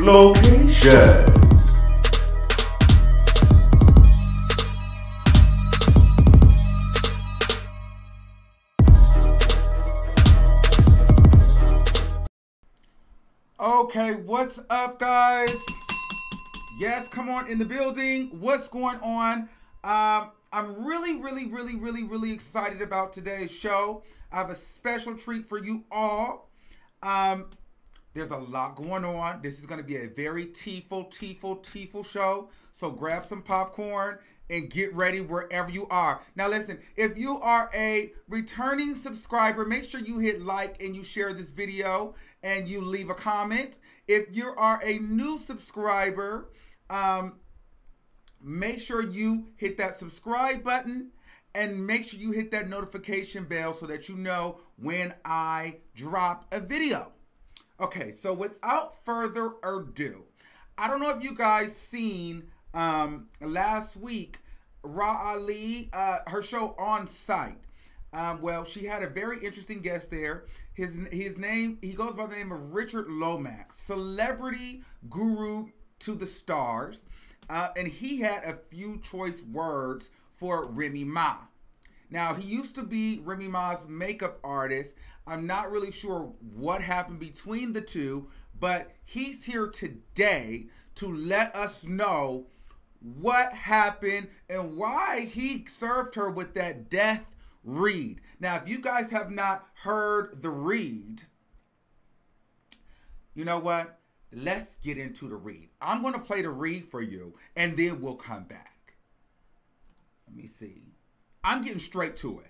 location. Okay, what's up, guys? Yes, come on in the building. What's going on? I'm really excited about today's show. I have a special treat for you all. There's a lot going on. This is going to be a very teaful show. So grab some popcorn and get ready wherever you are. Now listen, if you are a returning subscriber, make sure you hit like and you share this video and you leave a comment. If you are a new subscriber, make sure you hit that subscribe button and make sure you hit that notification bell so that you know when I drop a video. Okay, so without further ado, I don't know if you guys seen last week Ra Ali, her show On Site. Well, she had a very interesting guest there. His name, he goes by the name of Richard Lomax, celebrity guru to the stars. And he had a few choice words for Remy Ma. Now, he used to be Remy Ma's makeup artist. I'm not really sure what happened between the two, but he's here today to let us know what happened and why he served her with that death read. Now, if you guys have not heard the read, you know what? Let's get into the read. I'm going to play the read for you, and then we'll come back. Let me see. I'm getting straight to it.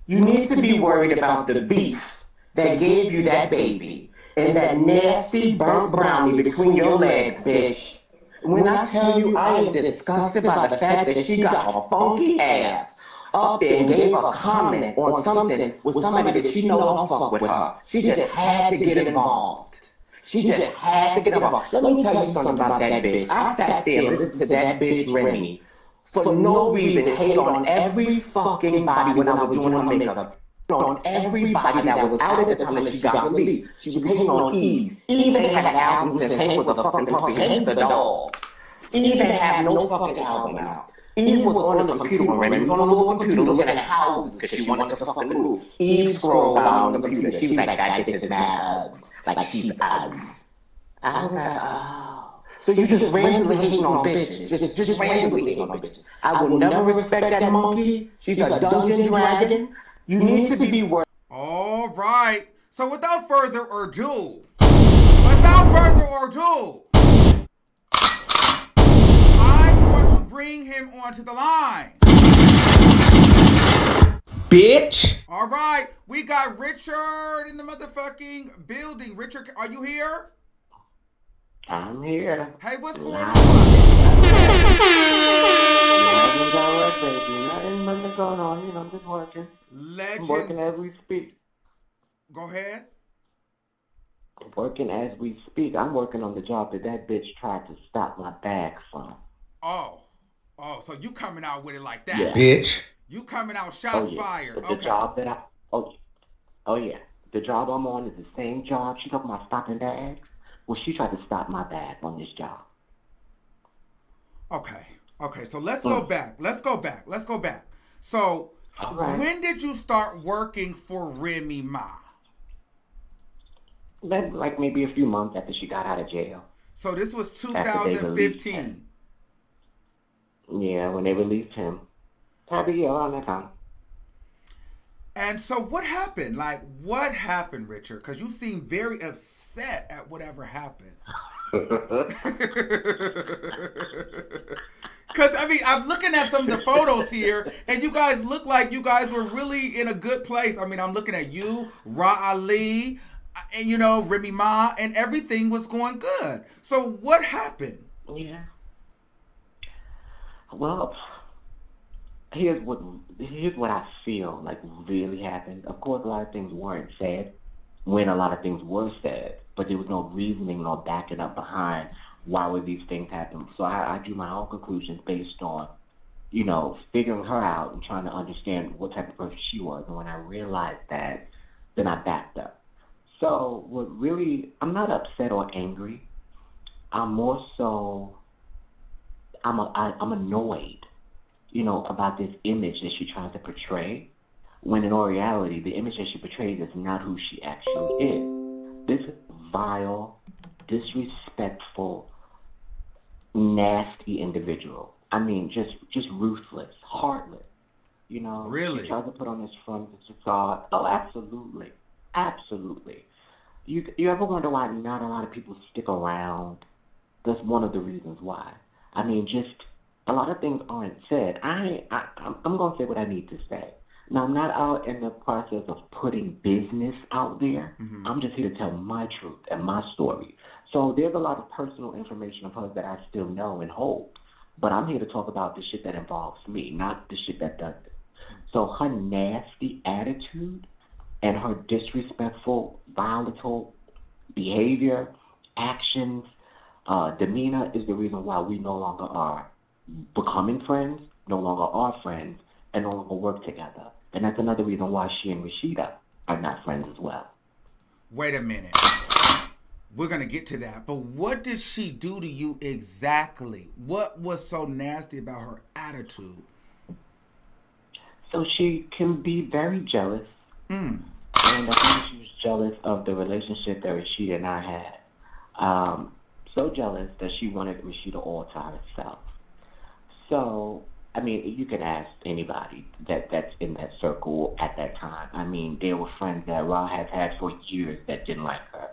You need to be worried about the beef that gave you that baby and that nasty burnt brownie between your legs, bitch. When I tell you I am disgusted by the fact that she got her funky ass up there and gave a comment on something with somebody that she know don't fuck with her. She just had to get involved. She just had to get involved. Let me tell you something about that bitch. I sat there and listened to that bitch Remy for no reason hate on every fucking body when I was doing her makeup. On everybody that was out at the time that she got released. She was hating on Eve. Eve ain't had albums since Hank was a fucking puppy. Hank's a dog. Eve ain't have no fucking album out. Eve was on the computer when Remy was on the little computer looking at houses because she wanted to fucking move. Eve scrolled down on the computer. She was like, that bitch is mad Uggs. Like she's Uggs. I was like, oh. So you just randomly hating on bitches. Just randomly hating on bitches. I will never respect that monkey. She's a dungeon dragon. You need to be worried. All right. So without further ado, I'm going to bring him onto the line. Bitch. All right. We got Richard in the motherfucking building. Richard, are you here? I'm here. Hey, what's going on? Nothing going on. You know, I'm just working. Legend. I'm working as we speak. Go ahead. I'm working as we speak. I'm working on the job that bitch tried to stop my bag from. Oh, so you coming out with it like that? Yeah. Bitch. You coming out shots fired. The job that oh yeah. The job I'm on is the same job. She talking about stopping bags. Well, she tried to stop my bag on this job. Okay. So let's go back. So, when did you start working for Remy Ma? Like maybe a few months after she got out of jail. So this was 2015. Yeah, when they released him. Probably around that time. And so what happened? Like, what happened, Richard? Because you seem very upset at whatever happened. Because, I mean, I'm looking at some of the photos here, and you guys look like you guys were really in a good place. I mean, I'm looking at you, Ra Ali, and, you know, Remy Ma, and everything was going good. So what happened? Yeah. Well, here's what I feel like really happened. Of course, a lot of things weren't said when a lot of things were said, but there was no reasoning or backing up behind why would these things happen. So I drew my own conclusions based on, you know, figuring her out and trying to understand what type of person she was. And when I realized that, then I backed up. So what really, I'm not upset or angry. I'm more so, I'm annoyed, about this image that she tries to portray, when in all reality, the image that she portrays is not who she actually is. This is vile, disrespectful, nasty individual. I mean, just ruthless, heartless. She Really? tries to put on this front facade. Oh, absolutely, absolutely. You ever wonder why not a lot of people stick around? That's one of the reasons why. I mean, just a lot of things aren't said. I'm gonna say what I need to say. Now, I'm not out in the process of putting business out there. I'm just here to tell my truth and my story. So there's a lot of personal information of hers that I still know and hold. But I'm here to talk about the shit that involves me, not the shit that doesn't. So her nasty attitude and her disrespectful, volatile behavior, actions, demeanor is the reason why we no longer are becoming friends, no longer are friends, and no longer work together. And that's another reason why she and Rashida are not friends as well. Wait a minute. We're going to get to that. But what did she do to you exactly? What was so nasty about her attitude? So she can be very jealous. And I think she was jealous of the relationship that Rashida and I had. So jealous that she wanted Rashida all to herself. So, I mean, you can ask anybody that's in that circle at that time. I mean, there were friends that Ra has had for years that didn't like her.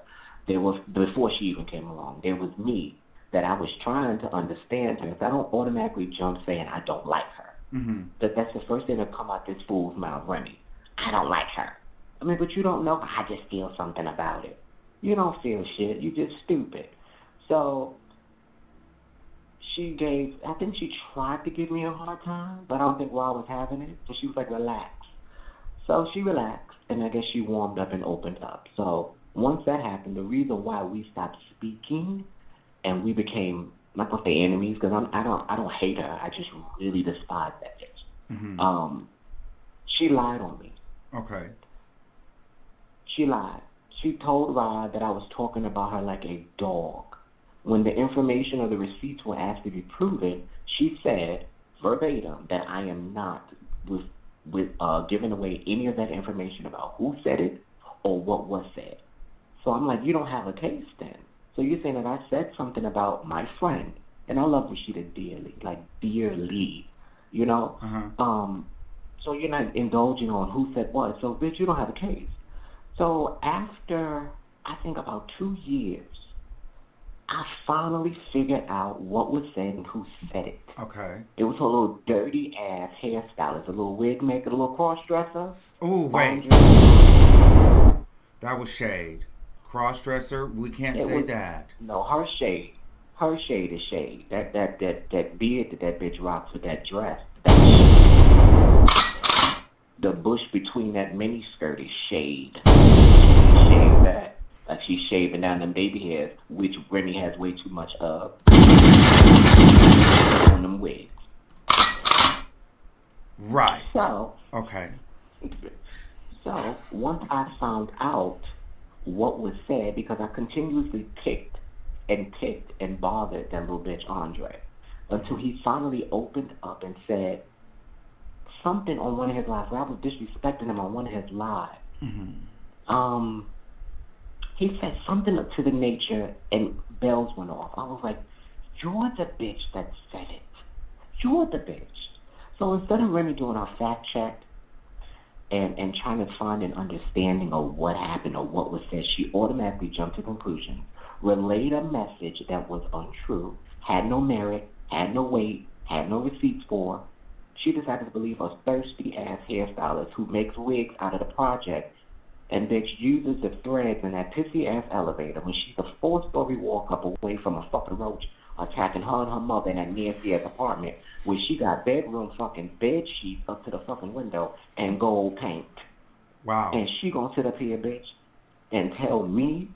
There was, before she even came along, there was me that I was trying to understand her. I don't automatically jump saying I don't like her. That's the first thing that come out this fool's mouth, Remy. I don't like her. I mean, but you don't know. I just feel something about it. You don't feel shit. You just stupid. So I think she tried to give me a hard time, but I don't think Ra was having it. So she was like, relax. So she relaxed, and I guess she warmed up and opened up. So once that happened, the reason why we stopped speaking and we became, I'm not gonna say enemies, because I don't hate her. I just really despise that bitch. She lied on me. Okay. She lied. She told Rod that I was talking about her like a dog. When the information or the receipts were asked to be proven, she said verbatim that I am not giving away any of that information about who said it or what was said. So I'm like, you don't have a case then. So you're saying that I said something about my friend, and I love Rashida dearly, like dearly, So you're not indulging on who said what. So, bitch, you don't have a case. So after, I think about 2 years, I finally figured out what was said and who said it. Okay. It was a little dirty-ass hairstylist, a little wig maker, a little cross-dresser. Oh, wait. That was shade. Cross-dresser, we can't say that. No, her shade. Her shade is shade. That beard that bitch rocks with that dress. The bush between that mini skirt is shade. Shade that. Like she's shaving down them baby hairs, which Remy has way too much of on them wigs. Right. So. Okay. So once I found out what was said, because I continuously ticked and bothered that little bitch Andre, until he finally opened up and said something on one of his lives. I was disrespecting him on one of his lives. He said something to the nature, and bells went off. I was like, you're the bitch that said it. You're the bitch. So instead of Remy doing our fact check and trying to find an understanding of what happened or what was said, she automatically jumped to conclusions, relayed a message that was untrue, had no merit, had no weight, had no receipts for. She decided to believe a thirsty-ass hairstylist who makes wigs out of the project and bitch uses the threads in that pissy-ass elevator when she's a 4-story walk-up away from a fucking roach attacking her and her mother in that nasty-ass apartment where she got bedroom fucking bed sheets up to the fucking window and gold paint. Wow. And she gonna sit up here, bitch, and tell me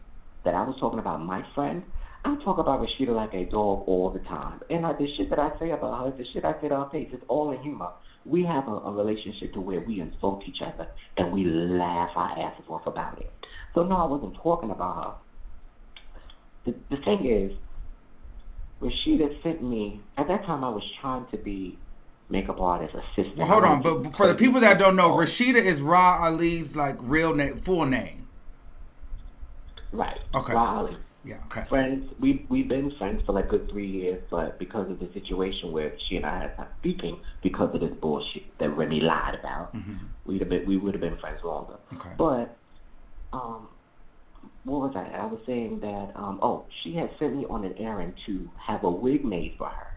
that I was talking about my friend? I talk about Rashida like a dog all the time. And the shit that I say about her, the shit I say to her face, it's all in humor. We have a relationship to where we insult each other and we laugh our asses off about it. So no, I wasn't talking about her. The thing is, Rashida sent me, at that time I was trying to be makeup artist assistant. Well, hold on, but for the people that don't know, Rashida is Ra Ali's like real name, full name. Right. Okay. Ra Ali. Yeah. Okay. Friends. We've been friends for like a good 3 years, but because of the situation where she and I had stopped speaking because of this bullshit that Remy lied about, we would have been friends longer. Okay. But what was I? I was saying that she had sent me on an errand to have a wig made for her.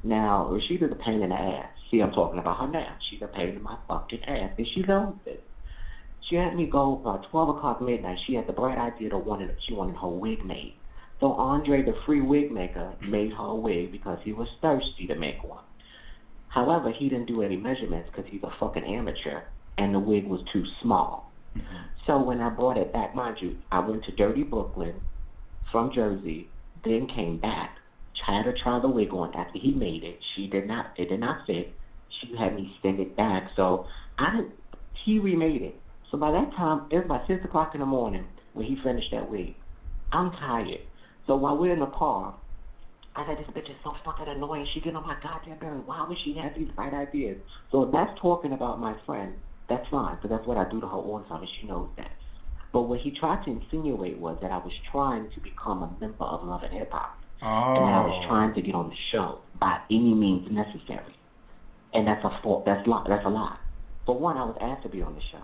Now, Rashida's a pain in the ass. See, I'm talking about her now. She's a pain in my fucking ass, and she knows it. She had me go about 12 o'clock midnight. She had the bright idea she wanted her wig made. So Andre, the free wig maker, made her a wig because he was thirsty to make one. However, he didn't do any measurements because he's a fucking amateur, and the wig was too small. So when I brought it back, mind you, I went to Dirty Brooklyn from Jersey, then came back. Had her try the wig on after he made it. It did not fit. She had me send it back. So he remade it. So by that time, it was about 6 o'clock in the morning when he finished that wig. I'm tired. So while we're in the car, I said, this bitch is so fucking annoying. She get on my goddamn nerves. Why would she have these bright ideas? So if that's talking about my friend, that's fine, because that's what I do to her all the time, and she knows that. But what he tried to insinuate was that I was trying to become a member of Love and Hip Hop. And I was trying to get on the show by any means necessary. And that's a fault. That's a lie. For one, I was asked to be on the show.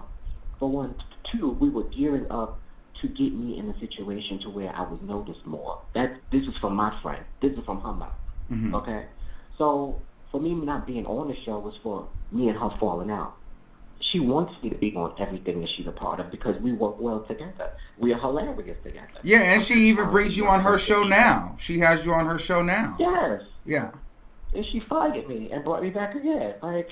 For one. Two, we were gearing up to get me in a situation to where I was noticed more. This is from my friend. This is from her mouth. Okay? So for me not being on the show was for me and her falling out. She wants me to be on everything that she's a part of because we work well together. We are hilarious together. Yeah, and she even brings you on her show now. She has you on her show now. Yes. Yeah. And she fired me and brought me back again. Like,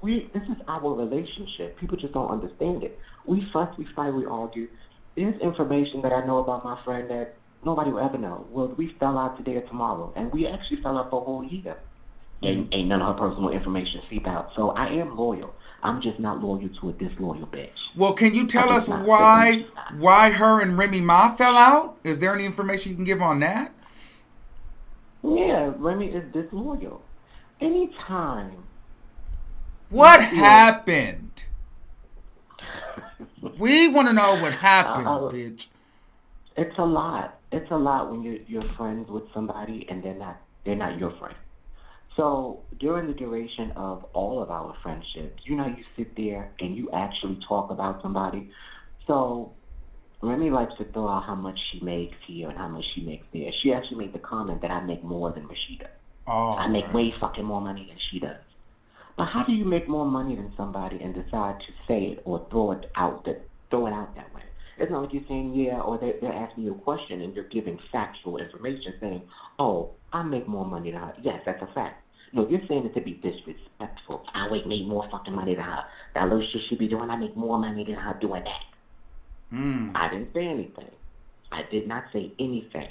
this is our relationship. People just don't understand it. We fuss, we fight, we argue. There's information that I know about my friend that nobody will ever know. Well, we fell out today or tomorrow, and we actually fell out for a whole year. And ain't none of her personal information seep out. So I am loyal. I'm just not loyal to a disloyal bitch. Well, can you tell us why her and Remy Ma fell out? Is there any information you can give on that? Yeah, Remy is disloyal. Anytime. What happened? We want to know what happened, bitch. It's a lot. It's a lot when you're friends with somebody and they're not your friend. So during the duration of all of our friendships, you sit there and you actually talk about somebody. So Remy likes to throw out how much she makes here and how much she makes there. She actually made the comment that I make more than Rashida. I make way fucking more money than she does. But how do you make more money than somebody and decide to say it or throw it out that way? It's not like you're saying yeah, or they're asking you a question and you're giving factual information saying, oh, I make more money than her. Yes, that's a fact. No, you're saying it to be disrespectful. I make more fucking money than her. That little shit she be doing, I make more money than her doing that. I didn't say anything. I did not say anything.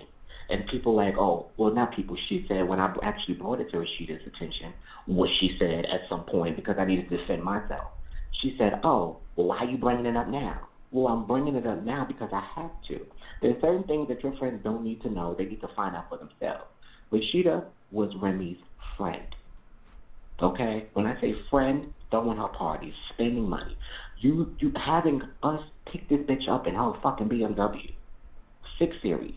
And people like, oh, well, not people. She said when I actually brought it to Rashida's attention, what she said at some point, because I needed to defend myself. She said, oh, well, why are you bringing it up now? Well, I'm bringing it up now because I have to. There's certain things that your friends don't need to know. They need to find out for themselves. Rashida was Remy's friend. Okay? When I say friend, throwing her parties, spending money. You having us pick this bitch up in her fucking BMW 6 Series.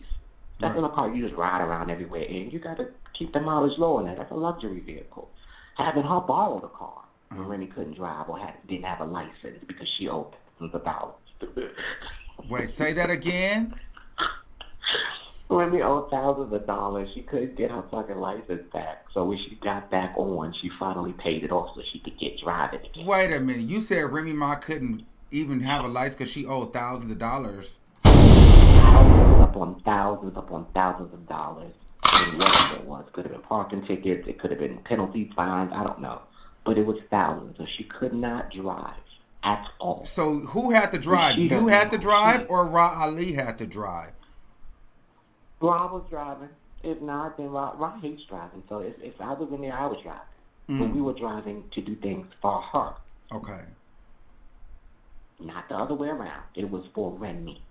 That's in a car you just ride around everywhere in. You got to keep the mileage low on that. That's a luxury vehicle. Having her borrow the car when Remy couldn't drive or didn't have a license because she owed thousands of dollars. Wait, say that again? Remy owed thousands of dollars. She couldn't get her fucking license back. So when she got back on, she finally paid it off so she could get driving again. Wait a minute. You said Remy Ma couldn't even have a license because she owed thousands of dollars. Thousands upon thousands of dollars. And whatever it was. Could have been parking tickets. It could have been penalties, fines. I don't know. But it was thousands. So she could not drive at all. So who had to drive? You had to drive or Ra Ali had to drive? Ra was driving. If not, then Ra hates driving. So if I was in there, I was driving. But we were driving to do things for her. Okay. Not the other way around. It was for Remy.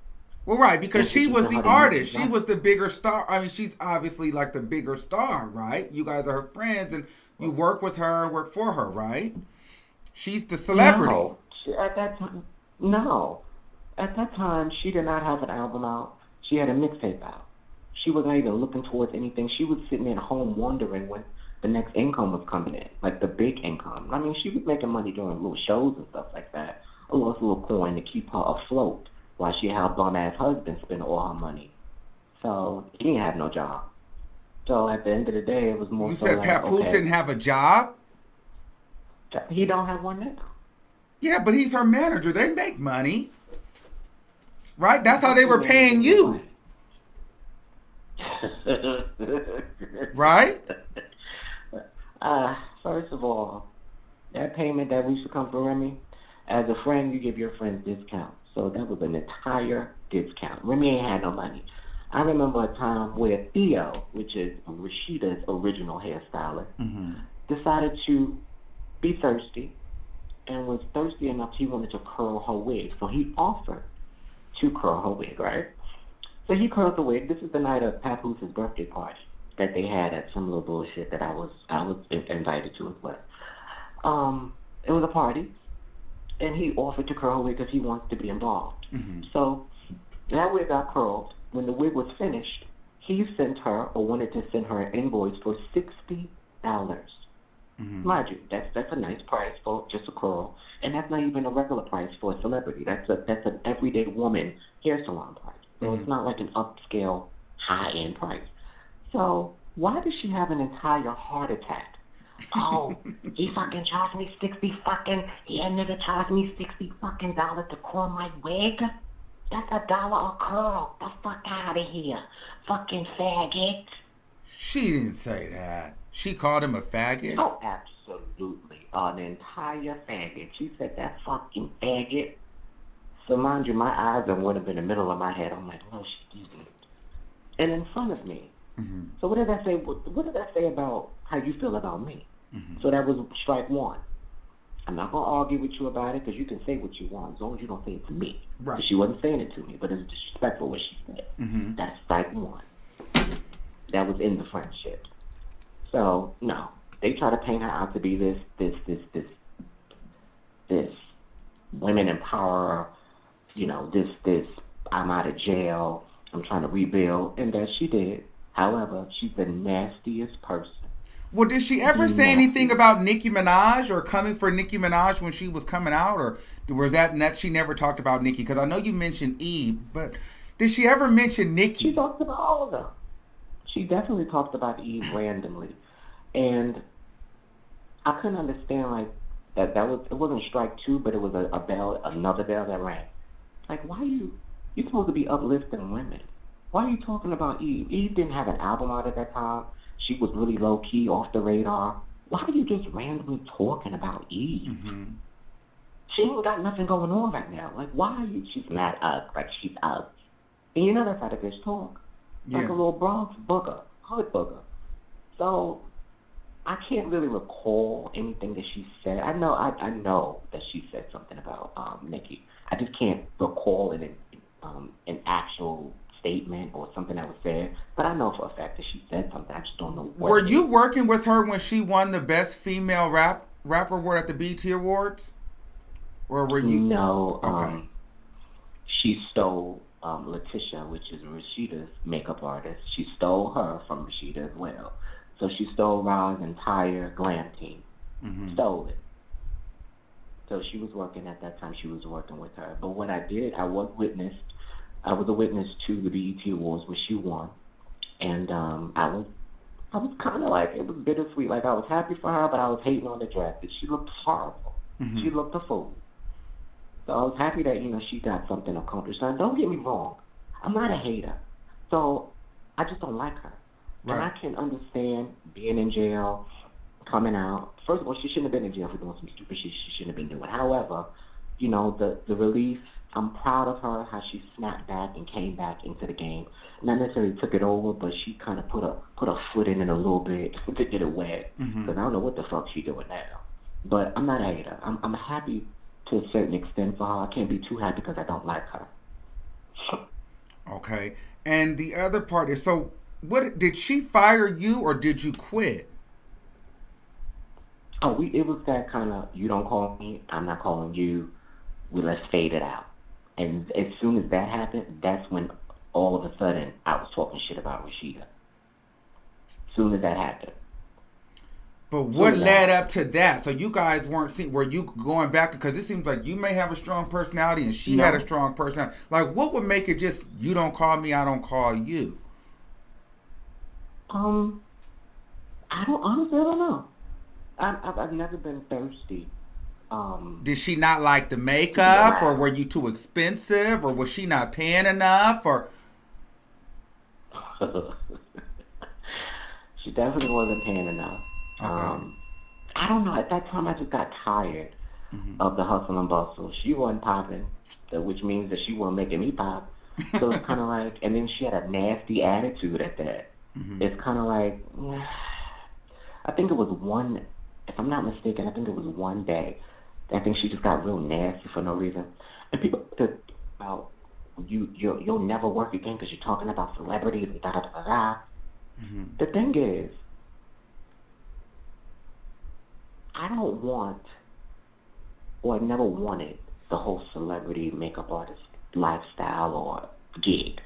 Well, right, because she was the how to artist. make She was the bigger star. I mean, she's obviously like the bigger star, right? You guys are her friends, and you work with her, work for her, right? She's the celebrity. No, at that time, no. At that time, she did not have an album out. She had a mixtape out. She was not even looking towards anything. She was sitting at home wondering when the next income was coming in, like the big income. I mean, she was making money doing little shows and stuff like that. A little coin to keep her afloat while she had a bum-ass husband spend all her money. So he didn't have no job. So at the end of the day, it was more You so said like, Papoose okay, didn't have a job? he don't have one now. Yeah, but he's her manager. They make money. Right? That's how they were paying you. Right? First of all, that payment that used to come from Remy, as a friend, you give your friends discounts. So that was an entire discount. Remy ain't had no money. I remember a time where Theo, which is Rashida's original hairstylist, decided to be thirsty and was thirsty enough he wanted to curl her wig. So he offered to curl her wig, right? So he curled the wig. This is the night of Papoose' birthday party that they had at some little bullshit that I was invited to as well. It was a party, and he offered to curl her wig because he wants to be involved. So that wig got curled. When the wig was finished, he sent her or wanted to send her an invoice for $60. Mind you, that's a nice price for just a curl, and that's not even a regular price for a celebrity. That's an everyday woman hair salon price. So it's not like an upscale, high-end price. So why does she have an entire heart attack? Oh, he fucking charged me he had nigga charged me $60 to curl my wig? That's $1 a curl. The fuck out of here. Fucking faggot. She didn't say that. She called him a faggot? Oh, absolutely. An entire faggot. She said that fucking faggot. So mind you, my eyes would have been in the middle of my head. I'm like, no, she didn't. And in front of me. So what did that say? What did that say about how you feel about me? So that was strike one. I'm not going to argue with you about it because you can say what you want as long as you don't say it to me. Right. She wasn't saying it to me, but it's disrespectful what she said. That's strike one. That was in the friendship. So, no. They try to paint her out to be this women empower, this I'm out of jail, I'm trying to rebuild, and that she did. However, she's the nastiest person. Well, did she ever say anything about Nicki Minaj or coming for Nicki Minaj when she was coming out? Or was that she never talked about Nicki? Because I know you mentioned Eve, but did she ever mention Nicki? She talked about all of them. She definitely talked about Eve randomly. And I couldn't understand, like, it wasn't strike two, but it was another bell that rang. Like, why you're supposed to be uplifting women. Why are you talking about Eve? Eve didn't have an album out at that time. She was really low-key, off the radar. Why are you just randomly talking about Eve? She ain't got nothing going on right now. Like, why are you? She's not us, like she's us. And you know that's how the bitch talk. Like a little Bronx booger, hood booger. So, I can't really recall anything that she said. I know that she said something about Nicki. I just can't recall it in an actual statement or something that was said, but I know for a fact that she said something. I just don't know what. Were you working with her when she won the Best Female Rapper Award at the BET Awards? Or were you? No. Okay. She stole Letitia, which is Rashida's makeup artist. She stole her from Rashida as well. So she stole Ra's entire glam team. Stole it. So she was working at that time. She was working with her. But what I did, I was a witness to the BET Awards where she won, and I was kind of like, it was bittersweet. Like, I was happy for her, but I was hating on the dress. She looked horrible. She looked a fool. So I was happy that she got something accomplished. Now, don't get me wrong, I'm not a hater, so I just don't like her. Right. And I can understand being in jail, coming out. First of all, she shouldn't have been in jail for doing some stupid shit she shouldn't have been doing. However, the relief. I'm proud of her, how she snapped back and came back into the game. Not necessarily took it over, but she kind of put a foot in it a little bit to get it wet. Because I don't know what the fuck she doing now. But I'm not a hater. I'm happy to a certain extent for her. I can't be too happy because I don't like her. And the other part is, so what, did she fire you or did you quit? Oh, it was that kind of, you don't call me, I'm not calling you. Let's fade it out. And as soon as that happened, that's when all of a sudden I was talking shit about Rashida. As soon as that happened. But what led up to that? So you guys weren't seeing, were you going back? Because it seems like you may have a strong personality and she had a strong personality. Like, what would make it just, you don't call me, I don't call you? I don't know. I've never been thirsty. Did she not like the makeup, or were you too expensive, or was she not paying enough, or? She definitely wasn't paying enough. Okay. I don't know. At that time, I just got tired of the hustle and bustle. She wasn't popping, which means that she wasn't making me pop. So it's kind of like, and then she had a nasty attitude at that. It's kind of like, I think it was one, if I'm not mistaken, I think it was one day. I think she just got real nasty for no reason. And people talk about, you'll never work again because you're talking about celebrities and da da da da. The thing is, I don't want, or I never wanted the whole celebrity makeup artist lifestyle or gig.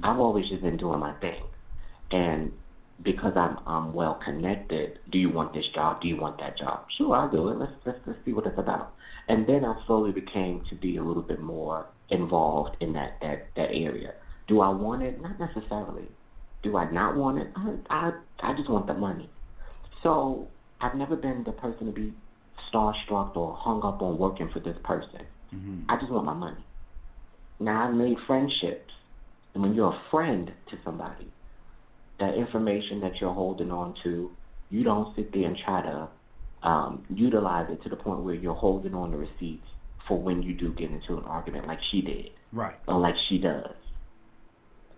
I've always just been doing my thing. And because I'm well connected, do you want this job? Do you want that job? Sure, I'll do it. Let's see what it's about. And then I slowly became to be a little bit more involved in that area. Do I want it? Not necessarily. Do I not want it? I just want the money. So I've never been the person to be starstruck or hung up on working for this person. I just want my money. Now, I've made friendships. And when you're a friend to somebody, that information that you're holding on to, you don't sit there and try to utilize it to the point where you're holding on to receipts for when you do get into an argument like she did. Right. Or like she does.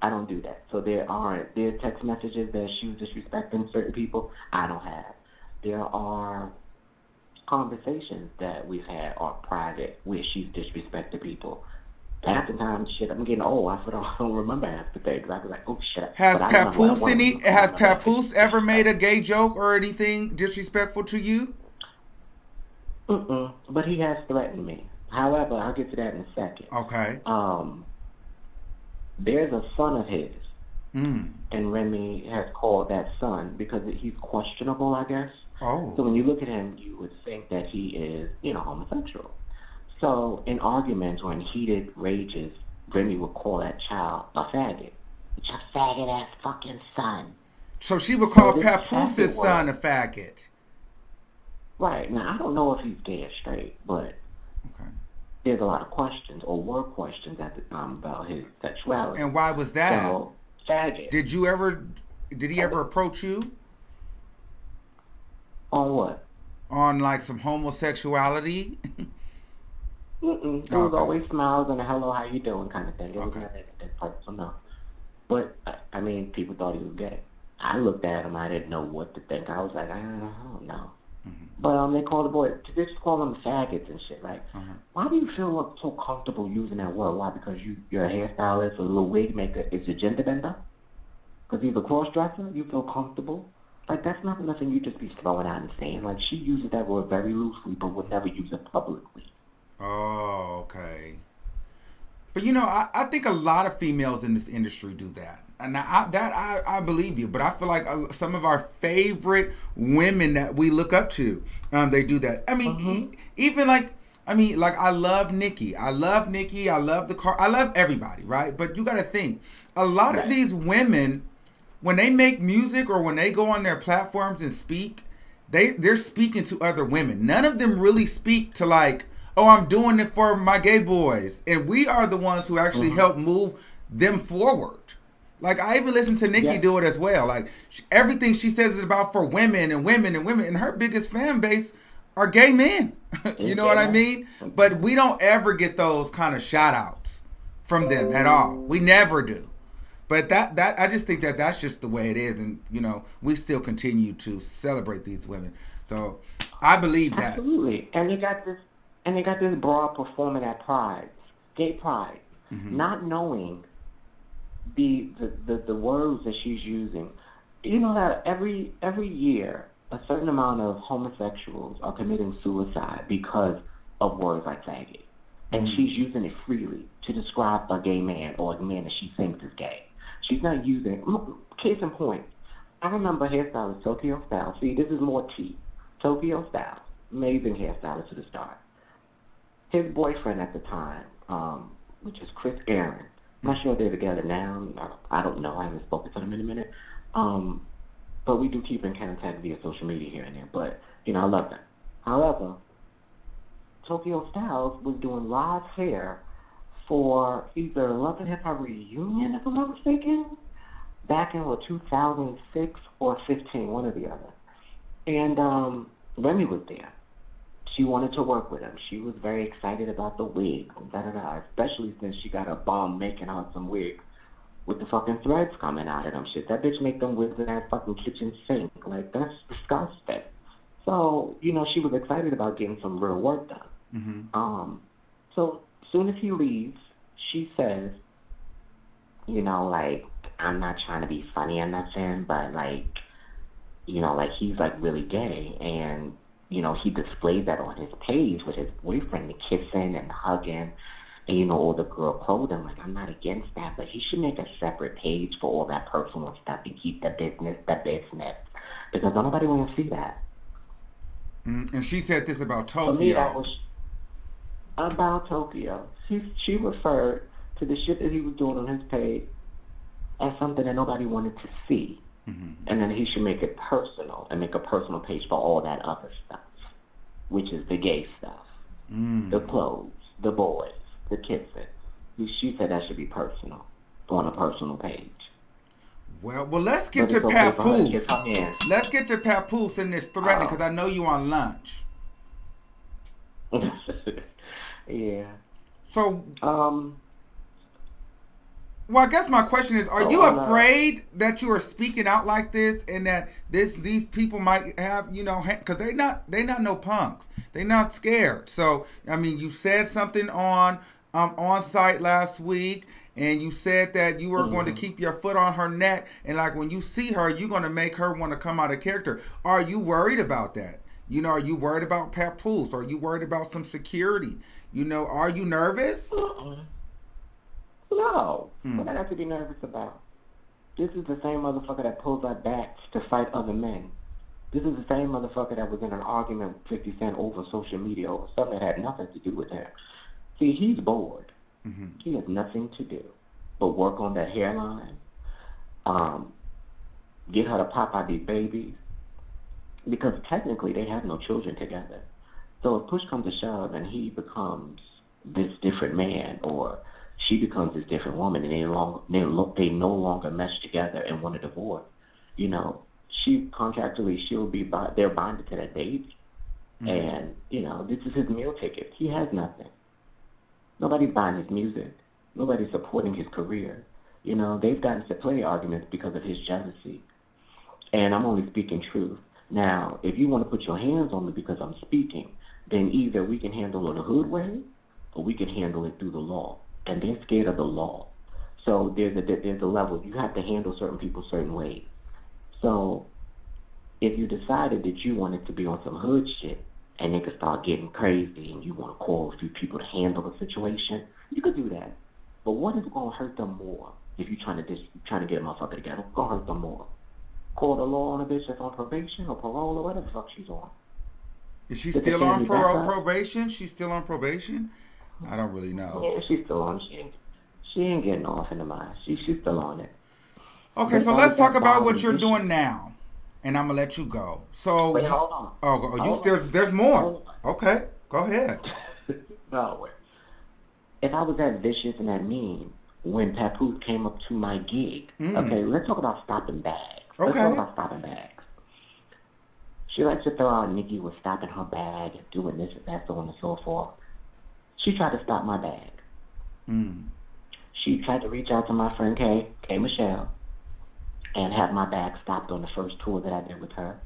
I don't do that. So there are text messages that she was disrespecting certain people. I don't have. There are conversations that we've had are private where she's disrespected people. Half the time, shit, I'm getting old. I don't remember half the things. I be like, oh shit. Has Papoose ever made a gay joke or anything disrespectful to you? But he has threatened me. However, I'll get to that in a second. Okay. There's a son of his, and Remy has called that son because he's questionable, I guess. Oh. So when you look at him, you would think that he is, homosexual. So in arguments or in heated rages, Remy would call that child a faggot. It's your faggot ass fucking son. So she would call Papoose' son a faggot. Right. Now, I don't know if he's gay or straight, but there's a lot of questions, or were questions at the time about his sexuality. And why was that? So, faggot. Did he ever approach you? On what? On like some homosexuality? It was always smiles and a hello, how you doing kind of thing. It was not that personal. But, I mean, people thought he was gay. I looked at him, I didn't know what to think. I was like, I don't know. But they called the boy, they just call them faggots and shit. Like, why do you feel so comfortable using that word? Why? Because you're a hairstylist, a little wig maker. Is a gender bender? Because he's a cross-dresser? You feel comfortable? Like, that's not nothing you just be throwing out and saying. Like, she uses that word very loosely, but would never use it publicly. Oh, okay. But I think a lot of females in this industry do that. And I believe you, but I feel like some of our favorite women that we look up to, they do that. I mean, even like I love Nikki. I love the car. I love everybody, right? But you got to think, a lot of these women, when they make music or when they go on their platforms and speak, they're speaking to other women. None of them really speak to like, oh, I'm doing it for my gay boys. And we are the ones who actually help move them forward. Like, I even listen to Nikki do it as well. Like, everything she says is about for women and women and women. And her biggest fan base are gay men. You know what I mean? But we don't ever get those kind of shout outs from them at all. We never do. But that I just think that that's just the way it is. And, we still continue to celebrate these women. So I believe that. Absolutely. And they got this broad performing at Pride, gay Pride, not knowing the words that she's using. You know that every year a certain amount of homosexuals are committing suicide because of words like faggot. And she's using it freely to describe a gay man or a man that she thinks is gay. She's not using, case in point, I remember hairstylist Tokyo Style. See, this is more tea. Tokyo Style, amazing hairstylist to the start. His boyfriend at the time, which is Chris Aaron, I'm not sure if they're together now. I don't know. I haven't spoken to them in a minute. But we do keep in contact via social media here and there. But, you know, I love them. However, Tokyo Styles was doing live hair for either Love and Hip Hop Reunion, if I'm not mistaken, back in 2006 or 15, one or the other. And Remy was there. She wanted to work with him. She was very excited about the wig, especially since she got a bum making out some wigs with the fucking threads coming out of them shit. That bitch make them wigs in that fucking kitchen sink. Like, that's disgusting. So, you know, she was excited about getting some real work done. So soon as he leaves, she says, you know, like, I'm not trying to be funny or nothing, but, like, you know, like, he's, like, really gay. And, you know, he displayed that on his page with his boyfriend, kissing and hugging, and, you know, all the girl clothing. Like, I'm not against that, but he should make a separate page for all that personal stuff and keep the business. Because nobody want to see that. And she said this about Tokyo. For me, that was about Tokyo. She referred to the shit that he was doing on his page as something that nobody wanted to see. And then he should make it personal and make a personal page for all that other stuff, which is the gay stuff, the clothes, the boys, the kissing. She said that should be personal, on a personal page. Well, let's get to Papoose. Let's get to Papoose in this threatening, because I know you on lunch. Yeah. So, well, I guess my question is, are you afraid that you are speaking out like this and that these people might have, you know, because they not no punks. They're not scared. So, I mean, you said something on site last week, and you said that you were going to keep your foot on her neck, and like when you see her, you're going to make her want to come out of character. Are you worried about that? You know, are you worried about Papoose? Are you worried about some security? You know, are you nervous? No. What I have to be nervous about? This is the same motherfucker that pulls out bats to fight other men. This is the same motherfucker that was in an argument with 50 Cent over social media over something that had nothing to do with him. See, he's bored. He has nothing to do but work on that hairline, get her to pop out these babies, because technically they have no children together. So if push comes to shove and he becomes this different man, or she becomes this different woman, and they no longer mesh together and want a divorce, you know, they're bonded to that baby. And, you know, this is his meal ticket. He has nothing. Nobody's buying his music. Nobody's supporting his career. You know, they've gotten to play arguments because of his jealousy. And I'm only speaking truth. Now, if you want to put your hands on me because I'm speaking, then either we can handle it the hood way, or we can handle it through the law. And they're scared of the law. So there's a level. You have to handle certain people certain ways. So if you decided that you wanted to be on some hood shit, and they could start getting crazy, and you want to call a few people to handle the situation, you could do that. But what is going to hurt them more if you're trying to get a motherfucker together? What's going to hurt them more? Call the law on a bitch that's on probation or parole or whatever the fuck she's on. Is she still on probation? She's still on probation? I don't really know. Yeah, she's still on. She ain't getting off in the mind. She's still on it. Okay, so let's talk about what you're doing now. And I'm gonna let you go. So wait, hold on. There's more. Okay, go ahead. No, wait. If I was that vicious and that mean when Papoose came up to my gig, okay, let's talk about stopping bags. Let's talk about stopping bags. She likes to throw out Nikki was stopping her bag and doing this and that, so on and so forth. She tried to stop my bag. She tried to reach out to my friend K Michelle, and have my bag stopped on the first tour that I did with her.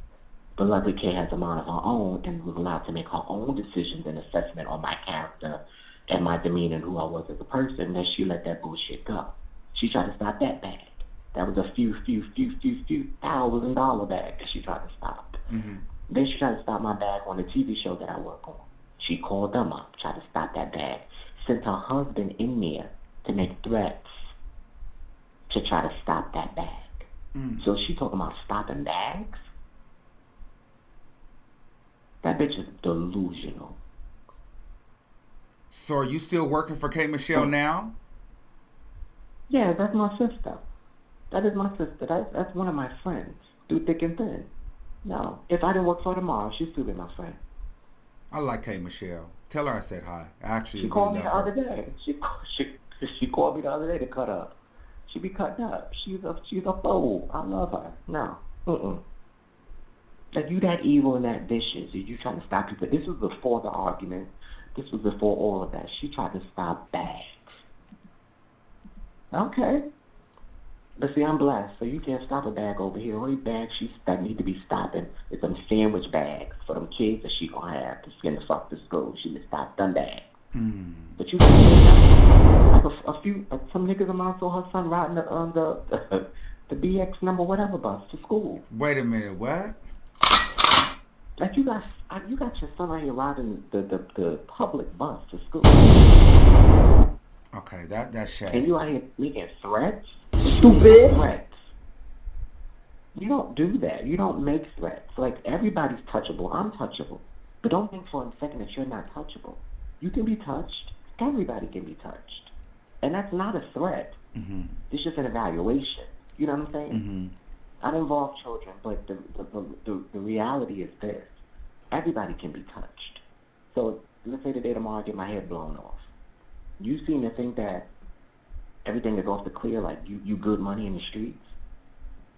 But luckily, Kay has a mind of her own and was allowed to make her own decisions and assessment on my character and my demeanor and who I was as a person, that she let that bullshit go. She tried to stop that bag. That was a few $1,000 bag that she tried to stop. Mm-hmm. Then she tried to stop my bag on the TV show that I work on. She called them up, tried to stop that bag, sent her husband in there to make threats to try to stop that bag. So she talking about stopping bags? That bitch is delusional. So are you still working for K. Michelle now? Yeah, that's my sister. That is my sister. That's one of my friends, through thick and thin. No, if I didn't work for her tomorrow, she'd still be my friend. I like K. Michelle. Tell her I said hi. Actually, she called me the other day. She called me the other day to cut up. She be cutting up. She's a fool. I love her. No. Like, you that evil and that vicious. You trying to stop people. This was before the argument. This was before all of that. She tried to stop bags. Okay. But see, I'm blessed, so you can't stop a bag over here. Only bags that need to be stopping is them sandwich bags for them kids that she gonna have to send the fuck to school. She just stopped them bags. But you can like some niggas of mine saw her son riding the BX number whatever bus to school. Wait a minute, what? Like you got your son out here riding the public bus to school. Okay, that's shady. And you out here making threats? Stupid. Threats. You don't do that. You don't make threats. Like, everybody's touchable. I'm touchable. But don't think for a second that you're not touchable. You can be touched. Everybody can be touched. And that's not a threat. It's just an evaluation. You know what I'm saying? I don't involve children, but the reality is this. Everybody can be touched. So let's say today, tomorrow, I get my head blown off. You seem to think that everything is off the clear, like you good money in the streets.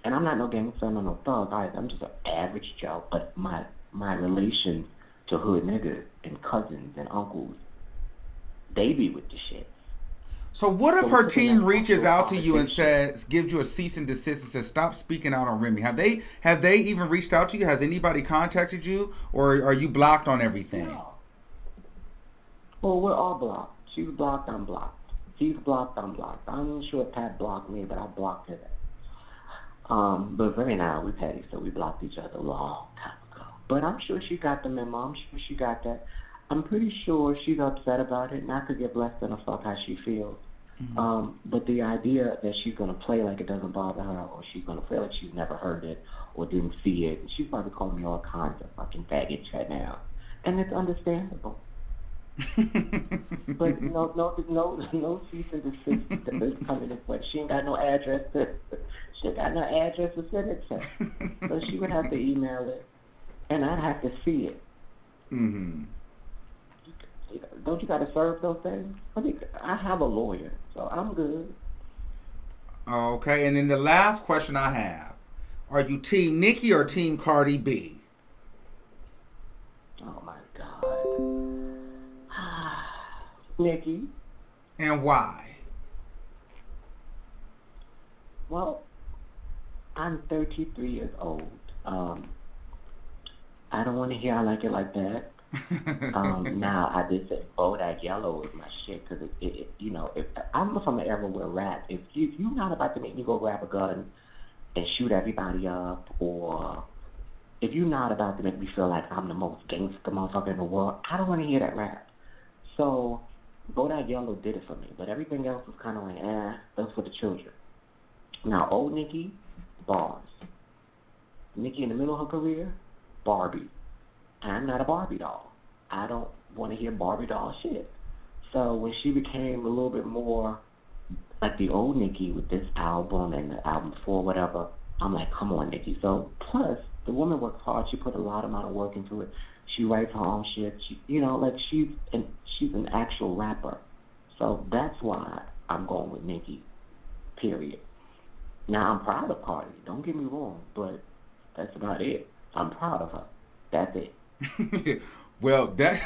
And I'm not no gangster, I'm not no thug either. I'm just an average Joe. But my relations to hood niggas and cousins and uncles, they be with the shit. So what if her team reaches out to you and gives you a cease and desist and says, stop speaking out on Remy? Have they even reached out to you? Has anybody contacted you, or are you blocked on everything? No. Well, we're all blocked. She's blocked, I'm blocked. He's blocked, I'm blocked. I'm not sure if Pat blocked me, but I blocked her. But Remy and I, we petty, so we blocked each other a long time ago. But I'm sure she got the memo. I'm sure she got that. I'm pretty sure she's upset about it, and I could get blessed in the fuck how she feels. But the idea that she's going to play like it doesn't bother her, or she's going to play like she's never heard it or didn't see it, she's probably calling me all kinds of fucking faggots right now. And it's understandable. But no cease and desist is coming this way. She ain't got no address to send it to. So she would have to email it, and I'd have to see it. Don't you got to serve those things? I have a lawyer, so I'm good. Okay, and then the last question I have: are you Team Nicki or Team Cardi B? Oh my God. Nicki. And why? Well, I'm 33 years old. I don't want to hear I like it like that. Now, I did say Bodak Yellow is my shit, because if I'm from an era where rap, if you're not about to make me go grab a gun and shoot everybody up, or if you're not about to make me feel like I'm the most gangster motherfucker in the world, I don't want to hear that rap. So Bodak Yellow did it for me, but everything else was kind of like, that's for the children. Now, old Nicki, bars. Nicki in the middle of her career, Barbie. I'm not a Barbie doll. I don't want to hear Barbie doll shit. So when she became a little bit more like the old Nicki with this album and the album before, whatever, I'm like, come on, Nicki. So plus, the woman works hard. She put a lot amount of work into it. She writes her own shit. She's an actual rapper. So that's why I'm going with Nicki, period. Now, I'm proud of Cardi. Don't get me wrong, but that's about it. I'm proud of her. That's it. Well, that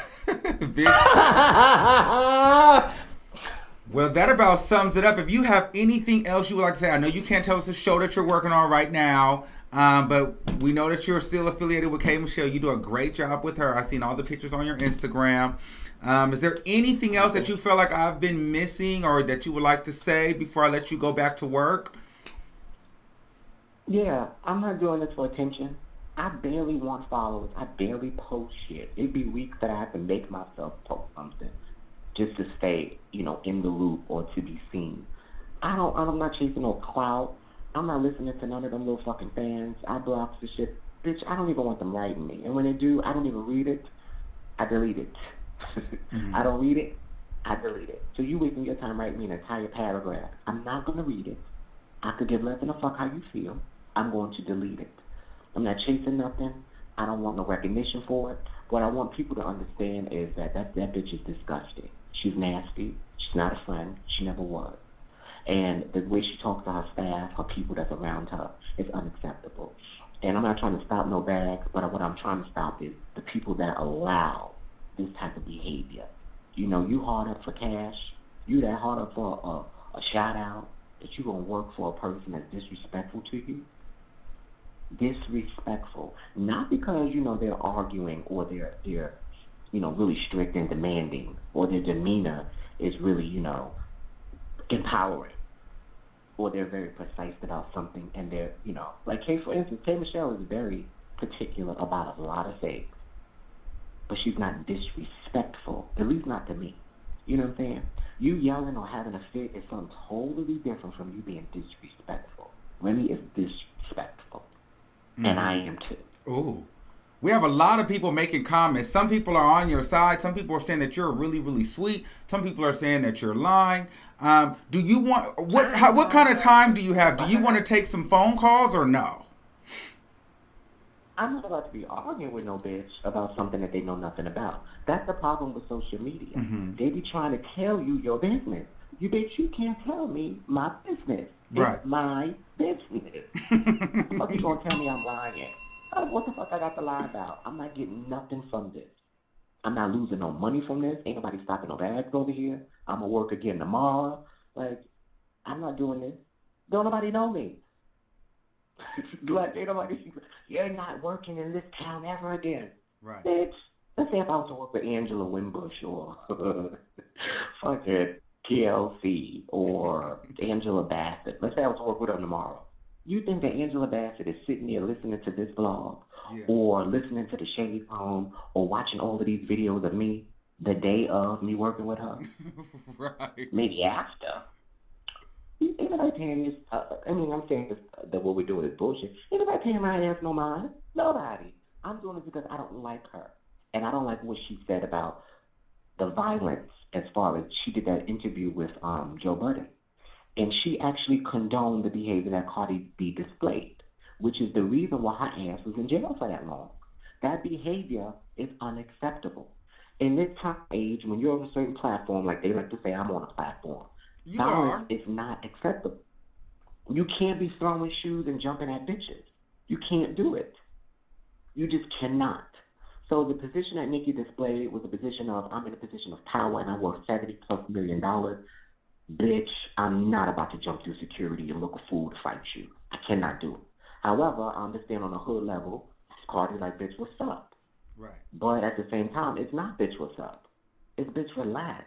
about sums it up. If you have anything else you would like to say, I know you can't tell us the show that you're working on right now. But we know that you're still affiliated with K. Michelle. You do a great job with her. I've seen all the pictures on your Instagram. Is there anything else that you feel like I've been missing or that you would like to say before I let you go back to work? Yeah, I'm not doing this for attention. I barely want followers. I barely post shit. It'd be weeks that I have to make myself post something just to stay, in the loop or to be seen. I'm not chasing no clout. I'm not listening to none of them little fucking fans. I block the shit. Bitch, I don't even want them writing me. And when they do, I don't even read it. I delete it. I don't read it. I delete it. So you wasting your time writing me an entire paragraph. I'm not going to read it. I could give less than a fuck how you feel. I'm going to delete it. I'm not chasing nothing. I don't want no recognition for it. What I want people to understand is that bitch is disgusting. She's nasty. She's not a friend. She never was. And the way she talks to her staff, her people that's around her, is unacceptable. And I'm not trying to stop no bags, but what I'm trying to stop is the people that allow this type of behavior. You hard up for cash. You that hard up for a shout out that you gonna work for a person that's disrespectful to you. Disrespectful, not because they're arguing or they're really strict and demanding, or their demeanor is really empowering, or they're very precise about something, and they're like for instance, K. Michelle is very particular about a lot of things, but she's not disrespectful, at least not to me. You know what I'm saying? You yelling or having a fit is something totally different from you being disrespectful. Remy is disrespectful. And I am too. Ooh. We have a lot of people making comments. Some people are on your side. Some people are saying that you're really, really sweet. Some people are saying that you're lying. Do you want what kind of time do you have? Do you want to take some phone calls or no? I'm not about to be arguing with no bitch about something that they know nothing about. That's the problem with social media. They be trying to tell you your business. You bitch, you can't tell me my business. It's my business. What you gonna tell me I'm lying? What the fuck I got to lie about? I'm not getting nothing from this. I'm not losing no money from this. Ain't nobody stocking no bags over here. I'm gonna work again tomorrow. Like, I'm not doing this. Don't nobody know me. Like, ain't nobody. You're not working in this town ever again. Right. Bitch. Let's say if I was to work with Angela Wimbush or fucking TLC or Angela Bassett. Let's say I was to work with her tomorrow. You think that Angela Bassett is sitting there listening to this blog or listening to the Shady Phone or watching all of these videos of me the day of me working with her? Right. Maybe after. Ain't nobody paying this. I'm saying that what we're doing is bullshit. Ain't nobody paying my ass no mind. Nobody. I'm doing it because I don't like her. And I don't like what she said about the violence as far as she did that interview with Joe Budden. And she actually condoned the behavior that Cardi B displayed, which is the reason why her ass was in jail for that long. That behavior is unacceptable. In this time age, when you're on a certain platform, like they like to say, I'm on a platform, violence is not acceptable. You can't be throwing shoes and jumping at bitches. You can't do it. You just cannot. So the position that Nikki displayed was a position of, I'm in a position of power and I worth $70+ million. Bitch, I'm not about to jump through security and look a fool to fight you. I cannot do it. However, I understand on a hood level, Cardi like, bitch, what's up? Right. But at the same time, it's not bitch, what's up? It's bitch, relax.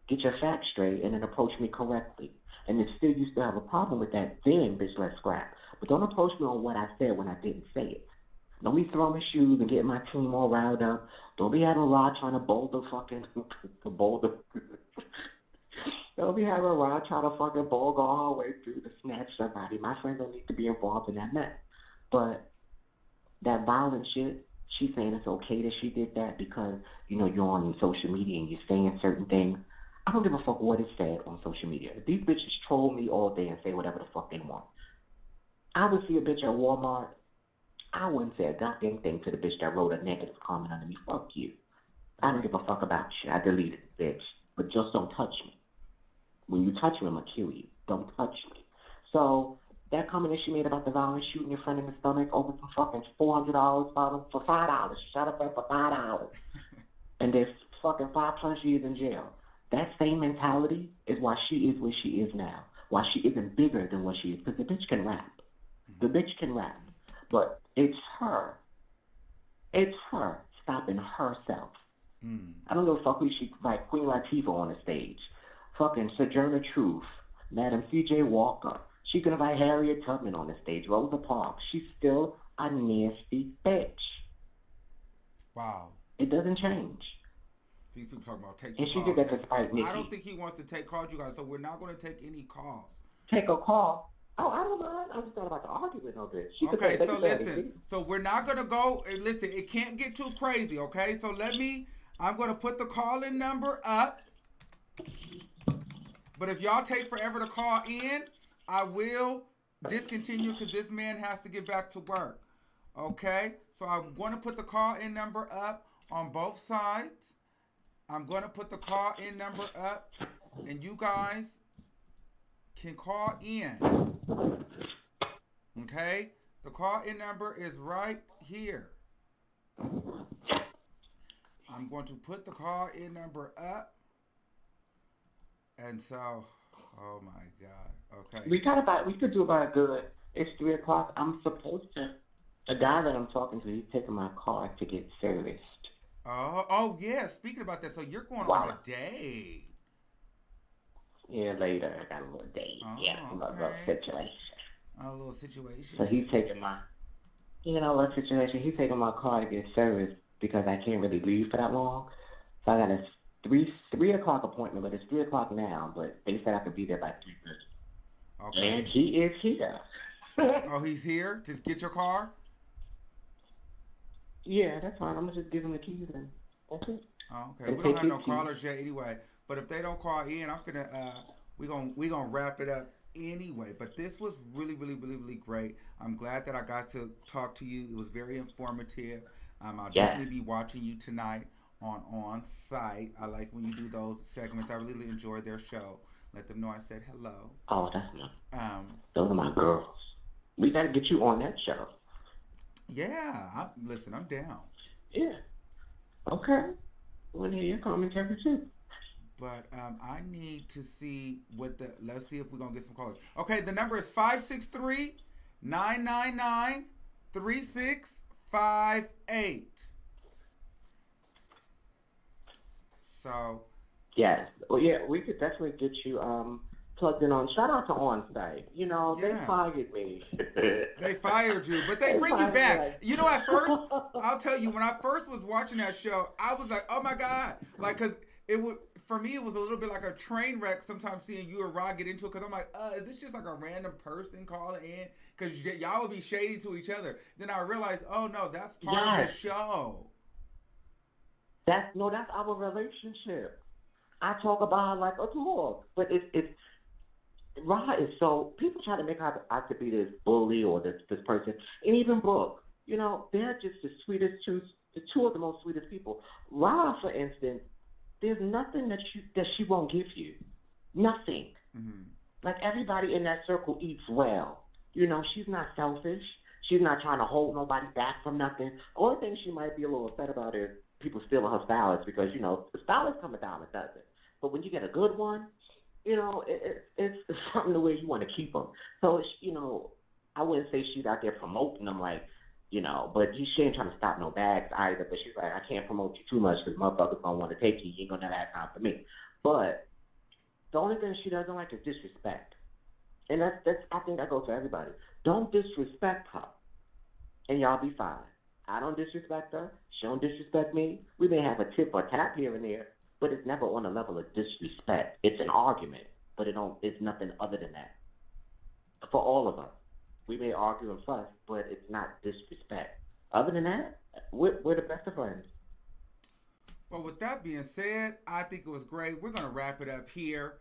Get your facts straight and then approach me correctly. And if still you still have a problem with that, then bitch, let's scrap. But don't approach me on what I said when I didn't say it. Don't be throwing my shoes and getting my team all riled up. Don't be having Rod trying to bowl the fucking Don't be having Rod trying to fucking bowl go all the way through to snatch somebody. My friends don't need to be involved in that mess. But that violent shit, she's saying it's okay that she did that because, you're on social media and you're saying certain things. I don't give a fuck what is said on social media. If these bitches troll me all day and say whatever the fuck they want, I would see a bitch at Walmart. I wouldn't say a goddamn thing to the bitch that wrote a negative comment under me. Fuck you. I don't give a fuck about you. I deleted the bitch. But just don't touch me. When you touch me, I'm going to kill you. Don't touch me. So that comment that she made about the violence shooting your friend in the stomach over some fucking $400 for $5. She shot up there for $5. And there's fucking 5+ years in jail. That same mentality is why she is where she is now. Why she isn't bigger than what she is. Because the bitch can rap. The bitch can rap. But it's her. It's her stopping herself. I don't give a fuck who she like Queen Latifah on the stage. Fucking Sojourner Truth, Madam C.J. Walker. She can invite Harriet Tubman on the stage, Rosa Parks. She's still a nasty bitch. Wow. It doesn't change. These people talking about take And the she calls. did that despite Nikki. I don't think he wants to take calls, you guys, so we're not going to take any calls. Take a call. Oh, I don't mind. I'm just not about to argue with no bitch. Okay, so listen. So we're not going to go. Listen, it can't get too crazy, okay? So I'm going to put the call-in number up. But if y'all take forever to call in, I will discontinue because this man has to get back to work. Okay? So I'm going to put the call-in number up on both sides. I'm going to put the call-in number up, and you guys can call in. Okay? The call-in number is right here. I'm going to put the call-in number up. And so, oh my God. Okay. We could do about good. It's 3 o'clock. I'm supposed to. The guy that I'm talking to, he's taking my car to get serviced. Oh yeah. Speaking about that, so you're going on a date. Yeah, later. I got a little date. Okay. A little situation. A little situation. So he's taking my, little situation. He's taking my car to get serviced because I can't really leave for that long. So I got a 3 o'clock appointment, but it's 3 o'clock now. But they said I could be there by 3:30. Okay. And he is here. Oh, he's here to get your car? Yeah, that's fine. I'm gonna just give him the keys and that's it. Oh, okay. We don't have no callers yet anyway. But if they don't call in, I'm gonna we gonna wrap it up anyway. But this was really, really, really, really great. I'm glad that I got to talk to you. It was very informative. I'll definitely be watching you tonight on site. I like when you do those segments. I really enjoy their show. Let them know I said hello. Oh, that's nice. Those are my girls. We gotta get you on that show. Yeah, listen, I'm down. Yeah. Okay. I want to hear your commentary too. But I need to see let's see if we're going to get some callers. Okay, the number is 563-999-3658. So. Yes. Well, yeah, we could definitely get you plugged in on. Shout out to OnSite. They fired me. They fired you, but they bring you back. At first, I'll tell you, when I first was watching that show, I was like, oh my God. Like, because for me, it was a little bit like a train wreck sometimes seeing you or Rod get into it, because I'm like, is this just like a random person calling in? Because y'all would be shady to each other. Then I realized, oh no, that's part of the show. That's our relationship. I talk about her like a dog, but it's Rod is so, people try to make her out to be this bully or this person, and even Brooke, they're just the sweetest the two of the most sweetest people. Rod, for instance, there's nothing that she won't give you, nothing. Mm-hmm. Like everybody in that circle eats well. She's not selfish. She's not trying to hold nobody back from nothing. The only thing she might be a little upset about is people stealing her stylists because the stylists come a dime a dozen. But when you get a good one, it's something the way you want to keep them. So, I wouldn't say she's out there promoting them like, but she ain't trying to stop no bags either. But she's like, I can't promote you too much because motherfuckers don't want to take you. You ain't going to have time for me. But the only thing she doesn't like is disrespect. And that's I think that goes for everybody. Don't disrespect her, and y'all be fine. I don't disrespect her. She don't disrespect me. We may have a tip or tap here and there, but it's never on a level of disrespect. It's an argument, but it's nothing other than that. For all of us, we may argue and fuss, but it's not disrespect. Other than that, we're the best of friends. Well, with that being said, I think it was great. We're going to wrap it up here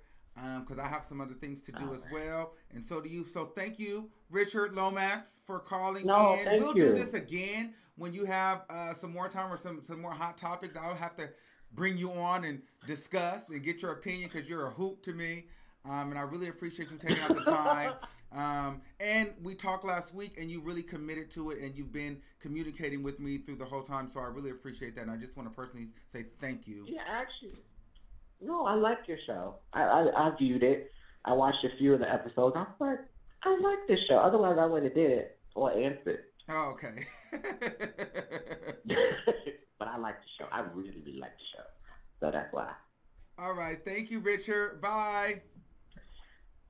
because I have some other things to do as well, and so do you. So thank you, Richard Lomax, for calling in. We'll do this again when you have some more time or some more hot topics. I'll have to bring you on and discuss and get your opinion because you're a hoop to me. And I really appreciate you taking out the time. And we talked last week and you really committed to it and you've been communicating with me through the whole time. So I really appreciate that. And I just want to personally say thank you. Yeah, actually, no, I like your show. I viewed it. I watched a few of the episodes. I thought, I like this show. Otherwise, I wouldn't have did it or answered. Oh, okay. But I like the show. I really, really like the show. So that's why. All right. Thank you, Richard. Bye.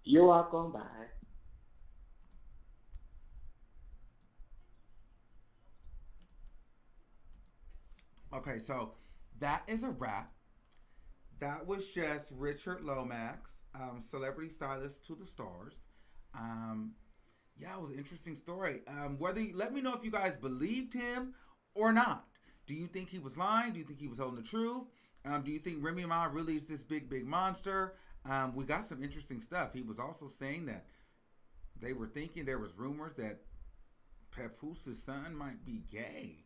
You're welcome. Bye. Okay, so that is a wrap. That was just Richard Lomax, celebrity stylist to the stars. Um, yeah, it was an interesting story. Let me know if you guys believed him or not. Do you think he was lying? Do you think he was telling the truth? Do you think Remy Ma really is this big, big monster? We got some interesting stuff. He was also saying that they were thinking there was rumors that Papoose' son might be gay.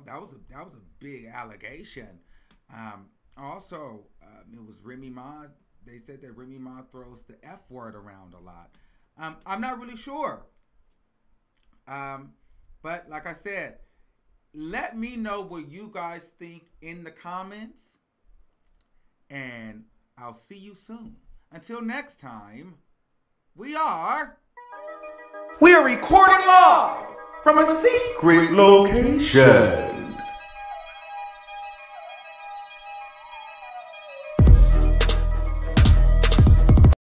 That was a big allegation. Also, it was Remy Ma. They said that Remy Ma throws the F word around a lot. I'm not really sure. But like I said, let me know what you guys think in the comments. And I'll see you soon. Until next time, we are recording live from a secret location.